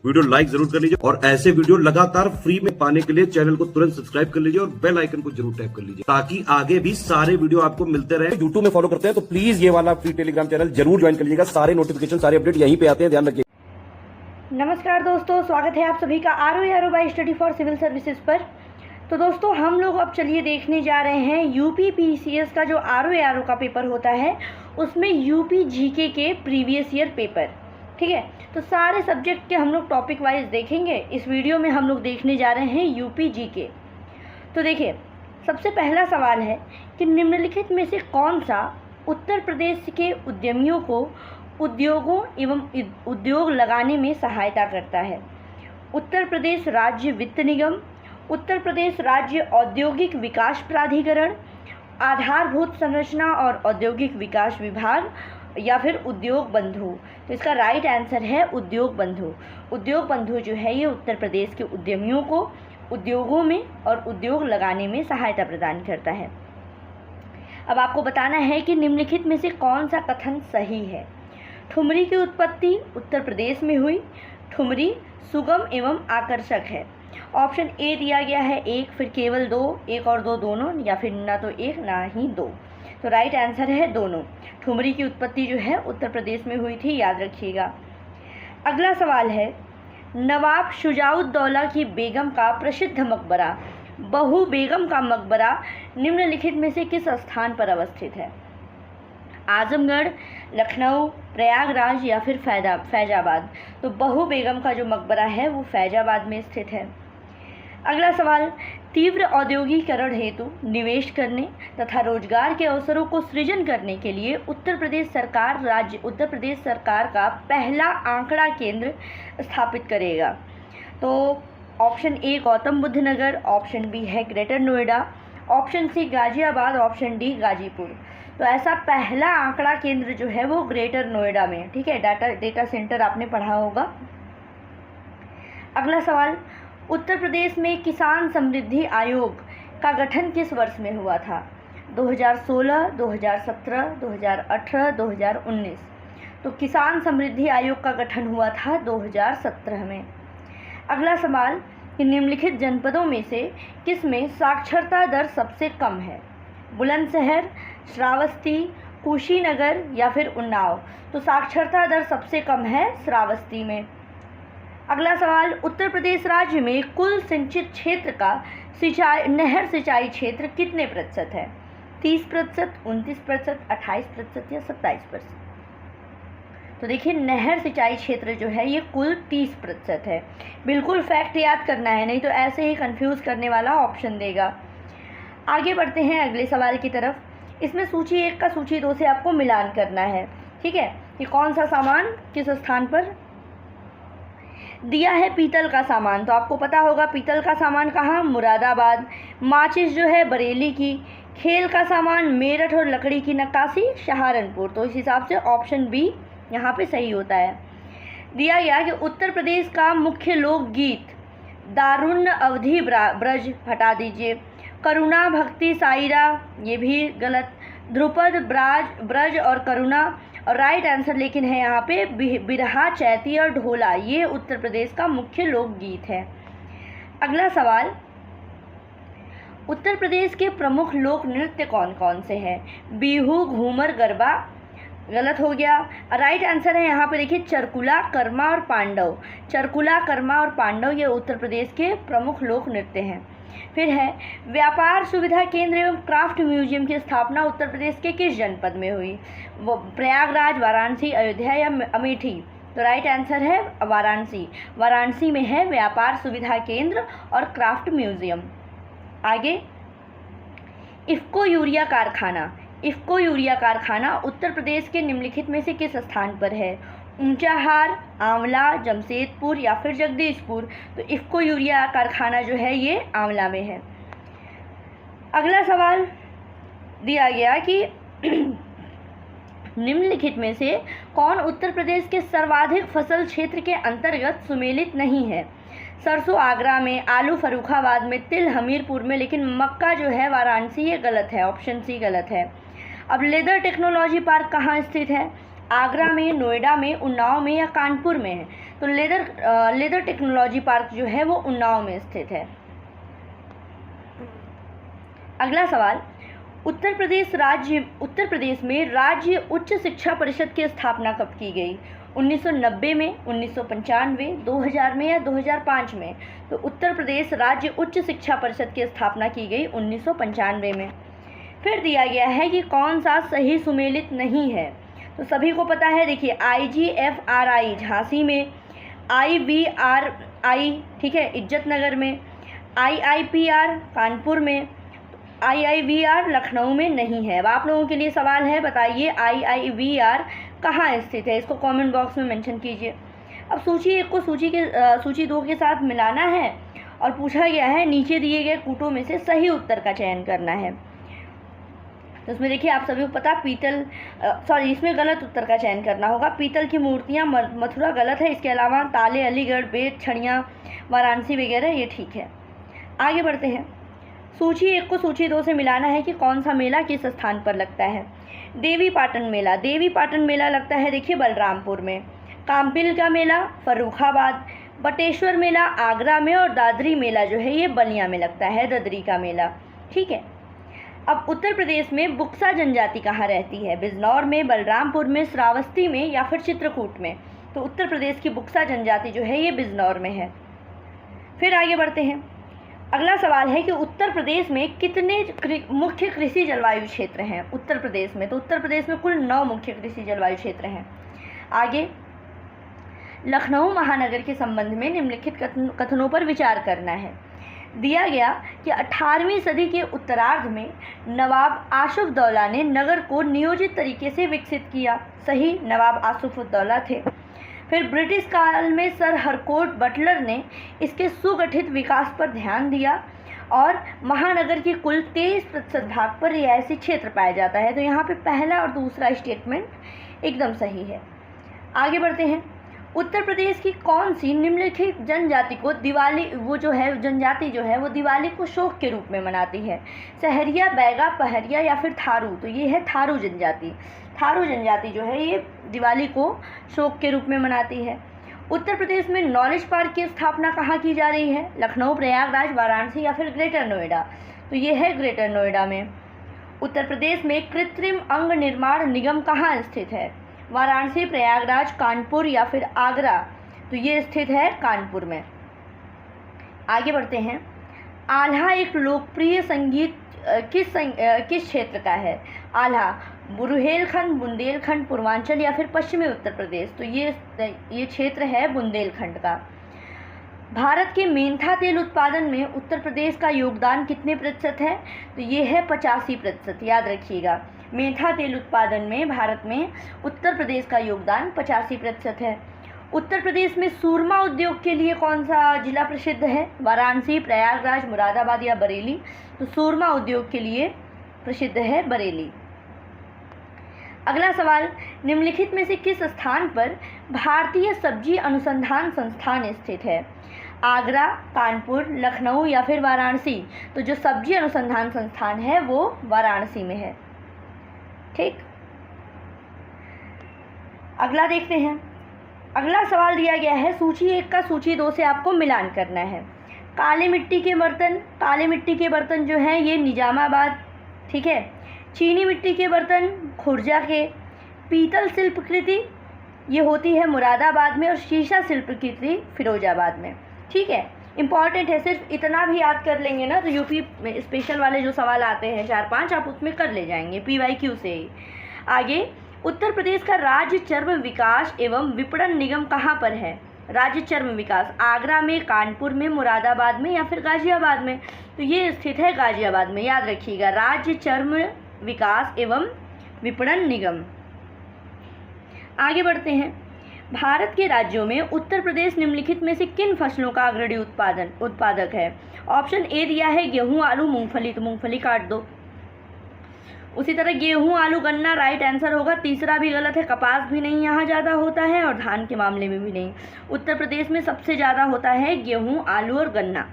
Video like जरूर कर लीजिए और ऐसे वीडियो लगातार फ्री में पाने के लिए चैनल को तुरंत सब्सक्राइब कर लीजिए और बेल आइकन को जरूर टैप कर लीजिए ताकि आगे भी सारे वीडियो आपको मिलते रहे। यूट्यूब में फॉलो करते हैं तो प्लीज ये वाला फ्री टेलीग्राम चैनल जरूर ज्वाइन कर लीजिएगा। सारे नोटिफिकेशन सारे अपडेट यहीं पे आते हैं, ध्यान रखिए। नमस्कार दोस्तों, स्वागत है आप सभी का आरओ बाय स्टडी फॉर सिविल सर्विसेज पर। तो दोस्तों हम लोग अब चलिए देखने जा रहे हैं यूपी पीसीएस का जो आरओ का पेपर होता है उसमें यूपी जीके के प्रीवियस ईयर पेपर। ठीक है, तो सारे सब्जेक्ट के हम लोग टॉपिक वाइज देखेंगे। इस वीडियो में हम लोग देखने जा रहे हैं यूपी जीके। तो देखिए, सबसे पहला सवाल है कि निम्नलिखित में से कौन सा उत्तर प्रदेश के उद्यमियों को उद्योगों एवं उद्योग लगाने में सहायता करता है। उत्तर प्रदेश राज्य वित्त निगम, उत्तर प्रदेश राज्य औद्योगिक विकास प्राधिकरण, आधारभूत संरचना और औद्योगिक विकास विभाग या फिर उद्योग बंधु। तो इसका राइट आंसर है उद्योग बंधु। उद्योग बंधु जो है ये उत्तर प्रदेश के उद्यमियों को उद्योगों में और उद्योग लगाने में सहायता प्रदान करता है। अब आपको बताना है कि निम्नलिखित में से कौन सा कथन सही है। ठुमरी की उत्पत्ति उत्तर प्रदेश में हुई। ठुमरी सुगम एवं आकर्षक है। ऑप्शन ए दिया गया है एक, फिर केवल दो, एक और दो दोनों, या फिर ना तो एक ना ही दो। तो राइट आंसर है दोनों। ठुमरी की उत्पत्ति जो है उत्तर प्रदेश में हुई थी, याद रखिएगा। अगला सवाल है, नवाब शुजाउद्दौला की बेगम का प्रसिद्ध मकबरा बहू बेगम का मकबरा निम्नलिखित में से किस स्थान पर अवस्थित है। आजमगढ़, लखनऊ, प्रयागराज या फिर फैजाबाद। तो बहू बेगम का जो मकबरा है वो फैजाबाद में स्थित है। अगला सवाल, तीव्र औद्योगिकरण हेतु निवेश करने तथा रोजगार के अवसरों को सृजन करने के लिए उत्तर प्रदेश सरकार का पहला आंकड़ा केंद्र स्थापित करेगा। तो option A Gautam Buddh Nagar, option B है Greater Noida, option C Ghaziabad, option D Ghazipur. तो ऐसा पहला आंकड़ा केंद्र जो है वो ग्रेटर नोएडा में। ठीक है, डेटा सेंटर आपने पढ़ा होगा। अगला सवाल, उत्तर प्रदेश में किसान समृद्धि आयोग का गठन किस वर्ष में हुआ था। 2016, 2017, 2018, 2019। तो किसान समृद्धि आयोग का गठन हुआ था 2017 में। अगला सवाल कि निम्नलिखित जनपदों में से किसमें साक्षरता दर सबसे कम है। बुलंदशहर, श्रावस्ती, कुशीनगर या फिर उन्नाव। तो साक्षरता दर सबसे कम है श्रावस्ती में। अगला सवाल, उत्तर प्रदेश राज्य में कुल सिंचित क्षेत्र का नहर सिंचाई क्षेत्र कितने प्रतिशत है। 30%, 29%, 28% या 27%। तो देखिए, नहर सिंचाई क्षेत्र जो है ये कुल 30% है। बिल्कुल फैक्ट याद करना है, नहीं तो ऐसे ही कंफ्यूज करने वाला ऑप्शन देगा। आगे बढ़ते हैं अगले सवाल की तरफ। इसमें सूची 1 का सूची 2 से आपको मिलान करना है। ठीक है, कि कौन सा सामान किस स्थान पर दिया है। पीतल का सामान, तो आपको पता होगा पीतल का सामान कहाँ, मुरादाबाद। माचिस जो है बरेली की। खेल का सामान मेरठ और लकड़ी की नक्काशी सहारनपुर। तो इस हिसाब से ऑप्शन बी यहाँ पे सही होता है। दिया गया कि उत्तर प्रदेश का मुख्य लोकगीत दारुण्य अवधि ब्रज, हटा दीजिए। करुणा भक्ति साइरा, ये भी गलत। ध्रुपद ब्रज और करुणा, और राइट आंसर लेकिन है यहाँ पे बिरहा, चैती और ढोला, ये उत्तर प्रदेश का मुख्य लोकगीत है। अगला सवाल, उत्तर प्रदेश के प्रमुख लोक नृत्य कौन कौन से हैं। बिहू, घूमर, गरबा, गलत हो गया। राइट आंसर है यहाँ पे देखिए चरकुला, कर्मा और पांडव। चरकुला, कर्मा और पांडव ये उत्तर प्रदेश के प्रमुख लोक नृत्य हैं। फिर है, व्यापार सुविधा केंद्र एवं क्राफ्ट म्यूजियम की स्थापना उत्तर प्रदेश के किस जनपद में हुई। वो प्रयागराज, वाराणसी, अयोध्या या अमेठी। तो राइट आंसर है वाराणसी। वाराणसी में है व्यापार सुविधा केंद्र और क्राफ्ट म्यूजियम। आगे, इफ्को यूरिया कारखाना उत्तर प्रदेश के निम्नलिखित में से किस स्थान पर है। ऊंचाहार, आंवला, जमशेदपुर या फिर जगदीशपुर। तो इफ्को यूरिया कारखाना जो है ये आंवला में है। अगला सवाल दिया गया कि निम्नलिखित में से कौन उत्तर प्रदेश के सर्वाधिक फसल क्षेत्र के अंतर्गत सुमेलित नहीं है। सरसों आगरा में, आलू फर्रुखाबाद में, तिल हमीरपुर में, लेकिन मक्का जो है वाराणसी, ये गलत है, ऑप्शन सी गलत है। अब लेदर टेक्नोलॉजी पार्क कहाँ स्थित है। आगरा में, नोएडा में, उन्नाव में या कानपुर में है। तो लेदर टेक्नोलॉजी पार्क जो है वो उन्नाव में स्थित है। अगला सवाल, उत्तर प्रदेश में राज्य उच्च शिक्षा परिषद की स्थापना कब की गई? 1990 में, 1995, 2000 में या 2005 में? तो उत्तर प्रदेश राज्य उच्च शिक्षा परिषद की स्थापना की गई 1995 में। फिर दिया गया है कि कौन सा सही सुमेलित नहीं है। तो सभी को पता है, देखिए IGFRI झांसी में, IVRI ठीक है इज्जतनगर में, IIPR कानपुर में, IIVR लखनऊ में नहीं है। अब आप लोगों के लिए सवाल है, बताइए IIVR कहाँ स्थित है? इसको कमेंट बॉक्स में मेंशन कीजिए। अब सूची 1 को सूची 2 के साथ मिलाना है और पूछा गया है नीचे दिए गए कूटों में से सही उत्तर का चयन करना है। तो इसमें देखिए आप सभी को पता इसमें गलत उत्तर का चयन करना होगा। पीतल की मूर्तियाँ मथुरा गलत है, इसके अलावा ताले अलीगढ़, बेट छड़ियाँ वाराणसी वगैरह ये ठीक है। आगे बढ़ते हैं। सूची 1 को सूची 2 से मिलाना है कि कौन सा मेला किस स्थान पर लगता है। देवी पाटन मेला लगता है देखिए बलरामपुर में, काम्पिल का मेला फर्रुखाबाद, बटेश्वर मेला आगरा में और दादरी मेला जो है ये बलिया में लगता है, ददरी का मेला। ठीक है। अब उत्तर प्रदेश में बुक्सा जनजाति कहाँ रहती है? बिजनौर में, बलरामपुर में, श्रावस्ती में या फिर चित्रकूट में? तो उत्तर प्रदेश की बुक्सा जनजाति जो है ये बिजनौर में है। फिर आगे बढ़ते हैं। अगला सवाल है कि उत्तर प्रदेश में कितने मुख्य कृषि जलवायु क्षेत्र हैं उत्तर प्रदेश में? तो उत्तर प्रदेश में कुल 9 मुख्य कृषि जलवायु क्षेत्र हैं। आगे, लखनऊ महानगर के संबंध में निम्नलिखित कथनों पर विचार करना है। दिया गया कि 18वीं सदी के उत्तरार्ध में नवाब आसुफउद्दौला ने नगर को नियोजित तरीके से विकसित किया। सही, नवाब आसुफउद्दौला थे। फिर ब्रिटिश काल में सर हरकोट बटलर ने इसके सुगठित विकास पर ध्यान दिया और महानगर की कुल 23% भाग पर रिहायशी क्षेत्र पाया जाता है। तो यहाँ पे पहला और दूसरा स्टेटमेंट एकदम सही है। आगे बढ़ते हैं। उत्तर प्रदेश की कौन सी निम्नलिखित जनजाति को जनजाति जो है वो दिवाली को शोक के रूप में मनाती है? सहरिया, बैगा, पहरिया या फिर थारू? तो ये है थारू जनजाति। थारू जनजाति जो है ये दिवाली को शोक के रूप में मनाती है। उत्तर प्रदेश में नॉलेज पार्क की स्थापना कहाँ की जा रही है? लखनऊ, प्रयागराज, वाराणसी या फिर ग्रेटर नोएडा? तो ये है ग्रेटर नोएडा में। उत्तर प्रदेश में कृत्रिम अंग निर्माण निगम कहाँ स्थित है? वाराणसी, प्रयागराज, कानपुर या फिर आगरा? तो ये स्थित है कानपुर में। आगे बढ़ते हैं। आल्हा एक लोकप्रिय संगीत किस क्षेत्र का है? आल्हा बुरुहेलखंड, बुंदेलखंड, पूर्वांचल या फिर पश्चिमी उत्तर प्रदेश? तो ये क्षेत्र है बुंदेलखंड का। भारत के मेंथा तेल उत्पादन में उत्तर प्रदेश का योगदान कितने प्रतिशत है? तो ये है 85%। याद रखिएगा, मेंथा तेल उत्पादन में भारत में उत्तर प्रदेश का योगदान 85% है। उत्तर प्रदेश में सूरमा उद्योग के लिए कौन सा जिला प्रसिद्ध है? वाराणसी, प्रयागराज, मुरादाबाद या बरेली? तो सूरमा उद्योग के लिए प्रसिद्ध है बरेली। अगला सवाल, निम्नलिखित में से किस स्थान पर भारतीय सब्जी अनुसंधान संस्थान स्थित है? आगरा, कानपुर, लखनऊ या फिर वाराणसी? तो जो सब्जी अनुसंधान संस्थान है वो वाराणसी में है। ठीक, अगला देखते हैं। अगला सवाल दिया गया है सूची 1 का सूची 2 से आपको मिलान करना है। काले मिट्टी के बर्तन जो हैं ये निजामाबाद, ठीक है। चीनी मिट्टी के बर्तन खुर्जा के। पीतल शिल्पकृति ये होती है मुरादाबाद में और शीशा शिल्पकृति फिरोजाबाद में। ठीक है, इम्पॉर्टेंट है, सिर्फ इतना भी याद कर लेंगे ना तो यूपी में स्पेशल वाले जो सवाल आते हैं 4-5 आप उसमें कर ले जाएंगे PYQ से ही। आगे, उत्तर प्रदेश का राज्य चर्म विकास एवं विपणन निगम कहाँ पर है? राज्य चर्म विकास आगरा में, कानपुर में, मुरादाबाद में या फिर गाजियाबाद में? तो ये स्थित है गाजियाबाद में। याद रखिएगा, राज्य चर्म विकास एवं विपणन निगम। आगे बढ़ते हैं। भारत के राज्यों में उत्तर प्रदेश निम्नलिखित में से किन फसलों का अग्रणी उत्पादक है? ऑप्शन ए दिया है गेहूं, आलू, मूंगफली, तो मूंगफली काट दो। उसी तरह गेहूं, आलू, गन्ना राइट आंसर होगा। तीसरा भी गलत है, कपास भी नहीं यहाँ ज़्यादा होता है और धान के मामले में भी नहीं। उत्तर प्रदेश में सबसे ज़्यादा होता है गेहूं, आलू और गन्ना।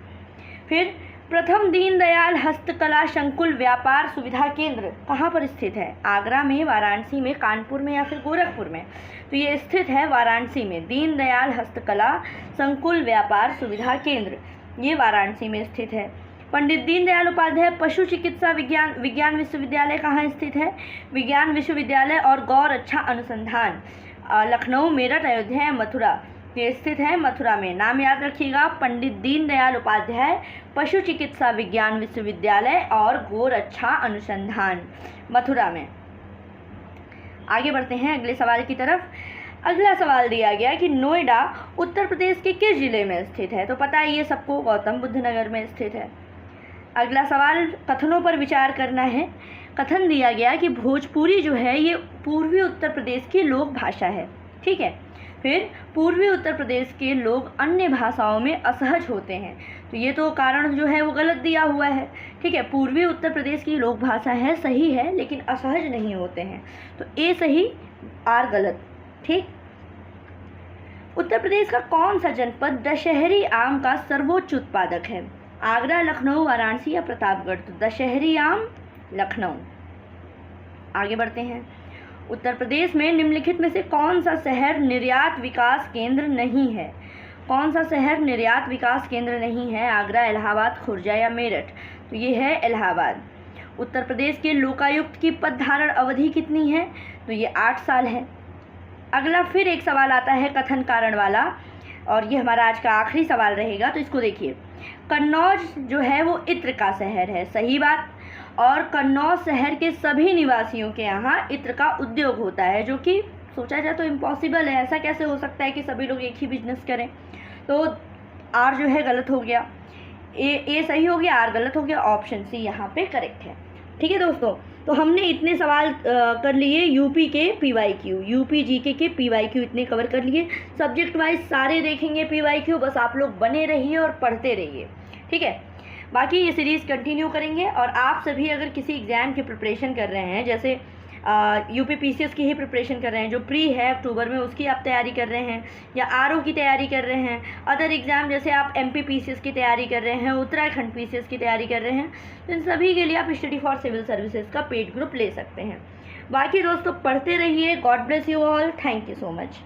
फिर प्रथम दीनदयाल हस्तकला संकुल व्यापार सुविधा केंद्र कहाँ पर स्थित है? आगरा में, वाराणसी में, कानपुर में या फिर गोरखपुर में? तो ये स्थित है वाराणसी में। दीनदयाल हस्तकला संकुल व्यापार सुविधा केंद्र ये वाराणसी में स्थित है। पंडित दीनदयाल उपाध्याय पशु चिकित्सा विज्ञान विश्वविद्यालय कहाँ स्थित है? विज्ञान विश्वविद्यालय और गौर अच्छा अनुसंधान लखनऊ, मेरठ, अयोध्या या मथुरा? ये स्थित है मथुरा में। नाम याद रखिएगा, पंडित दीनदयाल उपाध्याय पशु चिकित्सा विज्ञान विश्वविद्यालय और गौर अच्छा अनुसंधान, मथुरा में। आगे बढ़ते हैं अगले सवाल की तरफ। अगला सवाल दिया गया कि नोएडा उत्तर प्रदेश के किस जिले में स्थित है? तो पता है ये सबको, गौतम बुद्ध नगर में स्थित है। अगला सवाल कथनों पर विचार करना है। कथन दिया गया कि भोजपुरी जो है ये पूर्वी उत्तर प्रदेश की लोक भाषा है, ठीक है। फिर पूर्वी उत्तर प्रदेश के लोग अन्य भाषाओं में असहज होते हैं, तो ये तो कारण जो है वो गलत दिया हुआ है, ठीक है। पूर्वी उत्तर प्रदेश की लोक भाषा है, सही है, लेकिन असहज नहीं होते हैं, तो ए सही, आर गलत, ठीक। उत्तर प्रदेश का कौन सा जनपद दशहरी आम का सर्वोच्च उत्पादक है? आगरा, लखनऊ, वाराणसी या प्रतापगढ़? तो दशहरी आम लखनऊ। आगे बढ़ते हैं। उत्तर प्रदेश में निम्नलिखित में से कौन सा शहर निर्यात विकास केंद्र नहीं है? कौन सा शहर निर्यात विकास केंद्र नहीं है? आगरा, इलाहाबाद, खुर्जा या मेरठ? तो ये है इलाहाबाद। उत्तर प्रदेश के लोकायुक्त की पद धारण अवधि कितनी है? तो ये 8 साल है। अगला फिर एक सवाल आता है कथन कारण वाला, और ये हमारा आज का आखिरी सवाल रहेगा, तो इसको देखिए। कन्नौज जो है वो इत्र का शहर है, सही बात। और कन्नौज शहर के सभी निवासियों के यहाँ इत्र का उद्योग होता है, जो कि सोचा जाए तो इम्पॉसिबल है। ऐसा कैसे हो सकता है कि सभी लोग एक ही बिजनेस करें? तो आर जो है गलत हो गया, ए सही हो गया, आर गलत हो गया, ऑप्शन सी यहाँ पे करेक्ट है, ठीक है दोस्तों। तो हमने इतने सवाल कर लिए यूपी के PYQ, यूपी जीके के PYQ इतने कवर कर लिए। सब्जेक्ट वाइज सारे देखेंगे PYQ, बस आप लोग बने रहिए और पढ़ते रहिए, ठीक है। बाकी ये सीरीज़ कंटिन्यू करेंगे, और आप सभी अगर किसी एग्ज़ाम की प्रिपरेशन कर रहे हैं, जैसे यूपी PCS की ही प्रिपरेशन कर रहे हैं, जो प्री है अक्टूबर में, उसकी आप तैयारी कर रहे हैं, या RO की तैयारी कर रहे हैं, अदर एग्ज़ाम जैसे आप MP PCS की तैयारी कर रहे हैं, उत्तराखंड PCS की तैयारी कर रहे हैं, तो इन सभी के लिए आप स्टडी फॉर सिविल सर्विसेज का पेड ग्रुप ले सकते हैं। बाकी दोस्तों पढ़ते रहिए। God bless you all. Thank you so much.